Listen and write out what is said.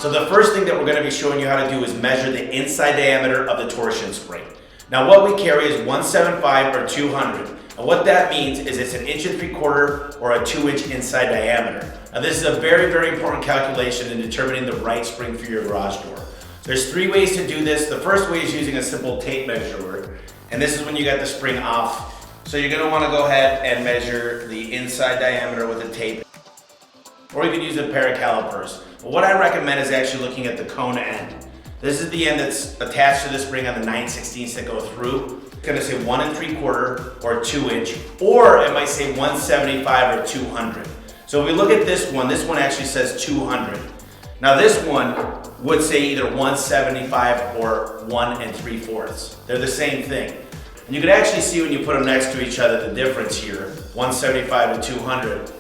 So the first thing that we're going to be showing you how to do is measure the inside diameter of the torsion spring. Now what we carry is 175 or 200. And what that means is it's 1 3/4 or a 2-inch inside diameter. Now this is a very, very important calculation in determining the right spring for your garage door. There's 3 ways to do this. The first way is using a simple tape measure, and this is when you got the spring off. So you're gonna wanna go ahead and measure the inside diameter with a tape, or you can use a pair of calipers. But what I recommend is actually looking at the cone end. This is the end that's attached to the spring on the 9/16 that go through. It's gonna say 1 3/4 or 2-inch, or it might say 175 or 200. So if we look at this one actually says 200. Now this one would say either 175 or 1 3/4. They're the same thing. And you can actually see when you put them next to each other the difference here, 175 to 200.